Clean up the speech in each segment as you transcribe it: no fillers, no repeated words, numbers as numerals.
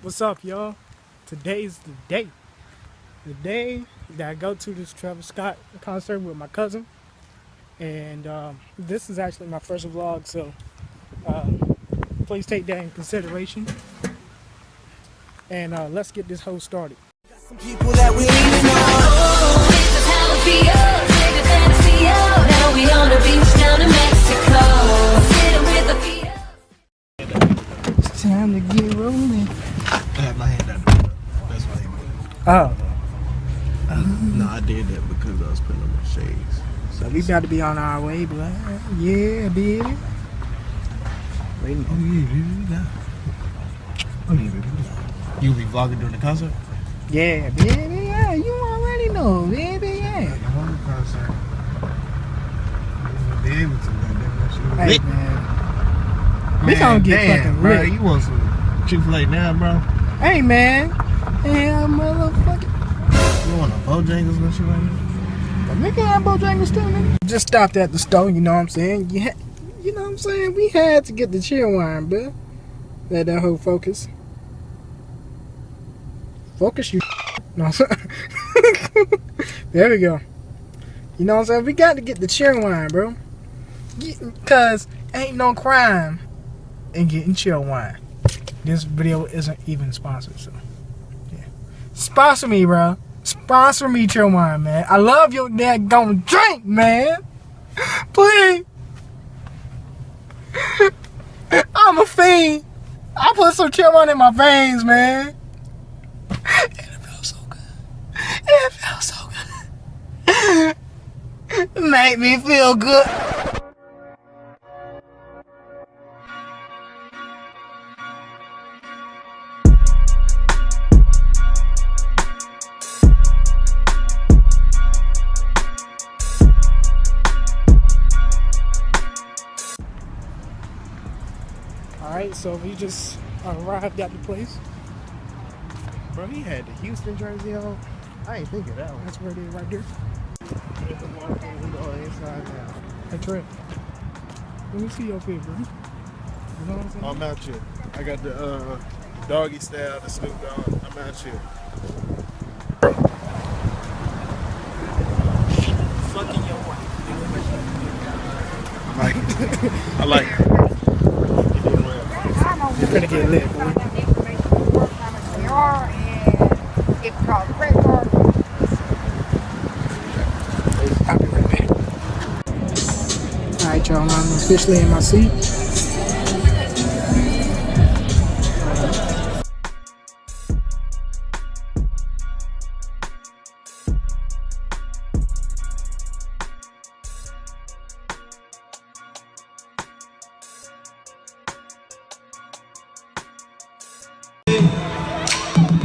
What's up, y'all? Today's the day. The day that I go to this Travis Scott concert with my cousin. And this is actually my first vlog, so please take that in consideration. And let's get this whole started. Some people that we know. This is how it feels. Take a fantasy out. Now we on the beach down in Mexico. Sitting with the feet up. It's time to get rolling. I had my hand out the window. That's why he moved. Oh. No, I did that because I was putting on my shades. So we got to be on our way, but yeah, baby. Waiting. Oh yeah, baby. Now. Oh yeah, baby. You be vlogging during the concert? Yeah, baby. Yeah, you already know, baby. Yeah. The whole concert. You be able to, goddamn. Hey, man. We gonna get fucking bro. lit. You want some Chick-fil-A now, bro? Hey, man. Yeah, motherfucker. You want a Bojangles and shit right now? Nigga had Bojangles too, nigga. Just stopped at the store, you know what I'm saying? You know what I'm saying? We had to get the chill wine, bro. Let that whole focus. Focus, you. No, there we go. You know what I'm saying? We got to get the chill wine, bro. Because ain't no crime in getting chill wine. This video isn't even sponsored, so yeah. Sponsor me, bro. Sponsor me, chill wine, man. I love your daggone drink, man. Please. I'm a fiend. I put some chill wine in my veins, man. And it feels so good. It feels so good. Make me feel good. Alright, so we just arrived at the place. Bro, he had the Houston jersey on. I ain't think of that one. That's where it is right there. We go inside now. Hey, Trey. Let me see your feet, bro. You know what I'm saying? I'm out here. I got the doggy style, the Snoop Dogg. I'm out here. Fucking your wife. I like it. I like it. You're gonna get lit, boy. I'll be right back. Alright, y'all, I'm officially in my seat.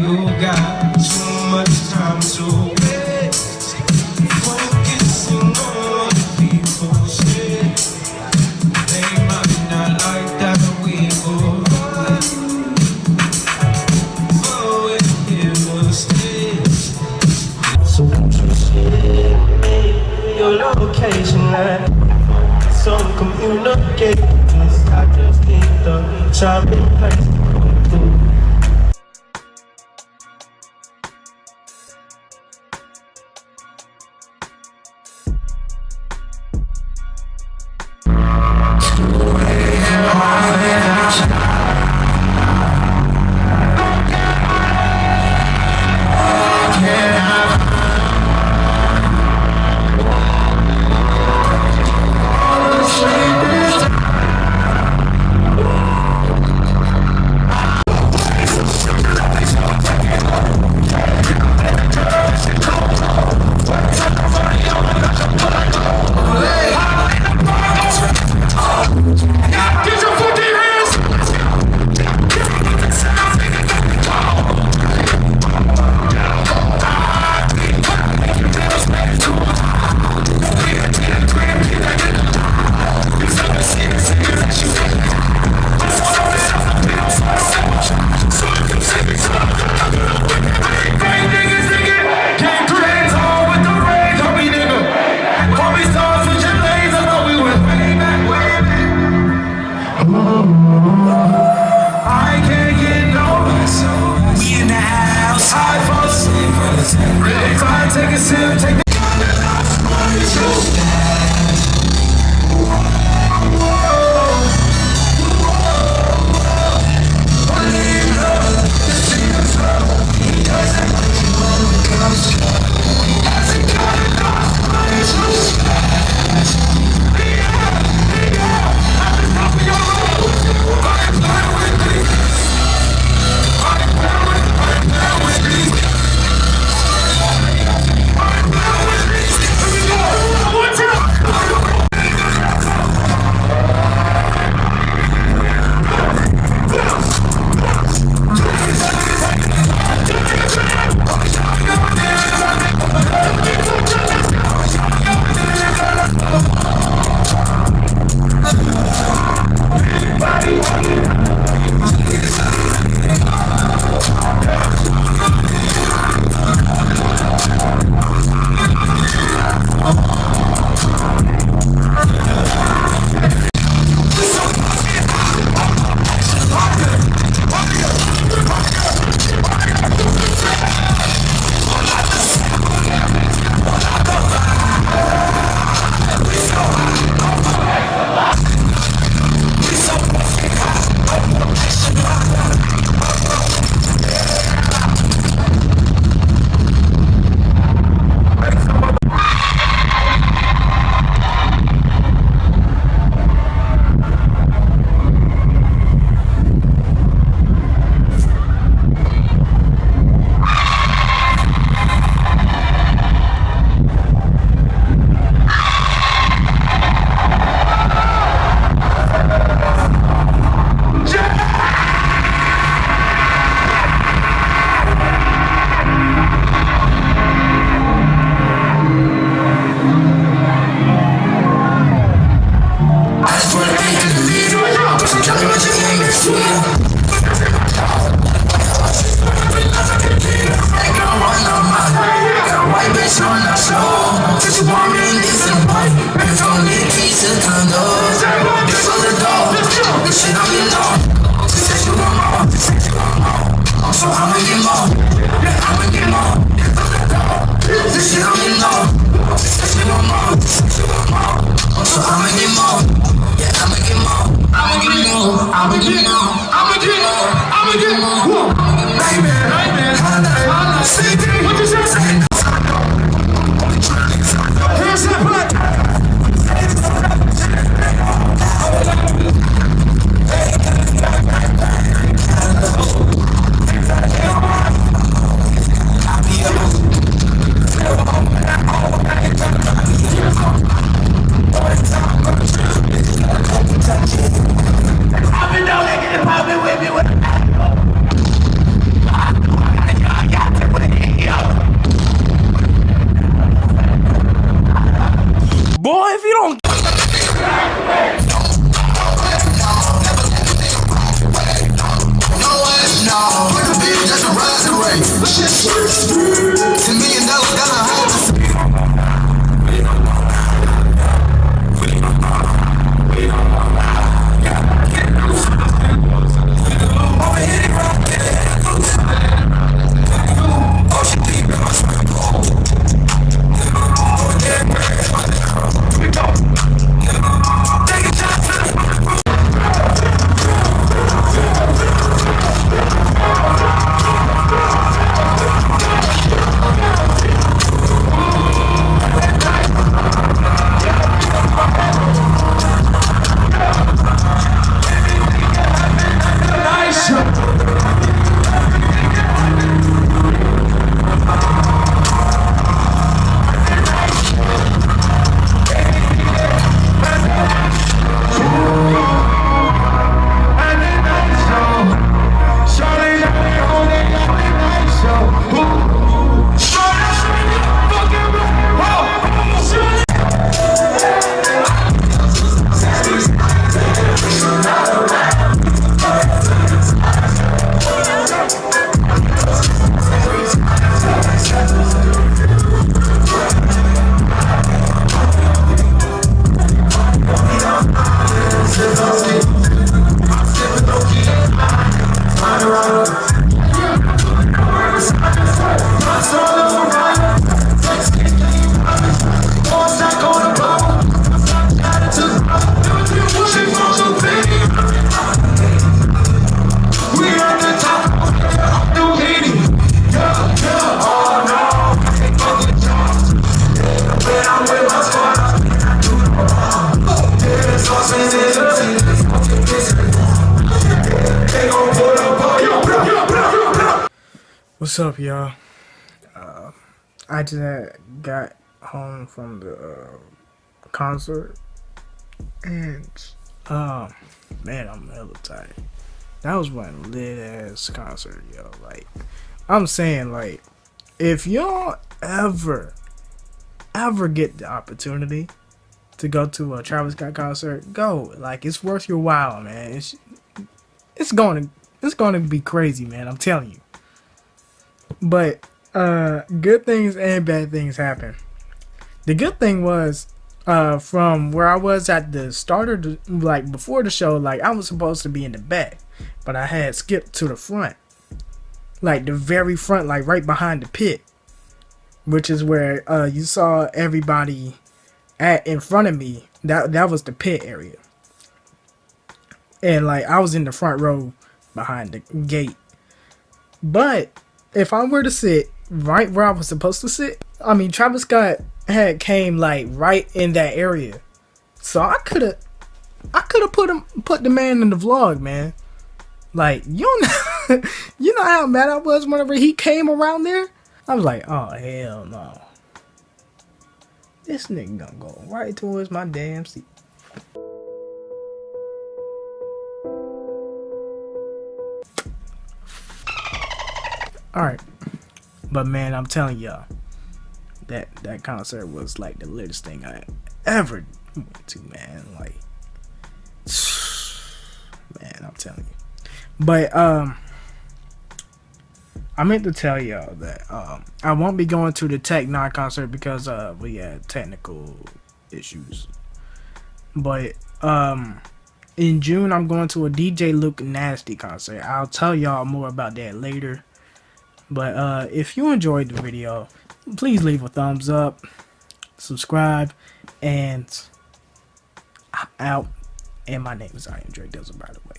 You got too much time to waste, focusing on what people say. They might not like that we go but we're here to stay. So won't you send me your location at some communicate? I just need the time and place. What's up, y'all? I just got home from the concert, and man, I'm hella tired. That was one lit ass concert, yo. Like, I'm saying, like, if y'all ever get the opportunity to go to a Travis Scott concert, go. Like, it's worth your while, man. It's gonna be crazy, man. I'm telling you. But good things and bad things happen. The good thing was, from where I was at the start of the, like before the show, like I was supposed to be in the back, but I had skipped to the front, like the very front, like right behind the pit, which is where you saw everybody at in front of me. That was the pit area, and like I was in the front row behind the gate. But if I were to sit right where I was supposed to sit, I mean, Travis Scott had came like right in that area, so I could have put the man in the vlog, man. Like, you know, you know how mad I was whenever he came around there. I was like, oh hell no, this nigga gonna go right towards my damn seat. All right, but man, I'm telling y'all, that concert was like the latest thing I ever went to, man. Like, man, I'm telling you. But I meant to tell y'all that I won't be going to the Tech 9 concert because we had technical issues. But in June I'm going to a DJ Luke Nasty concert. I'll tell y'all more about that later. But if you enjoyed the video, please leave a thumbs up, subscribe, and I'm out. And my name is I Am Drake Doesn't, by the way.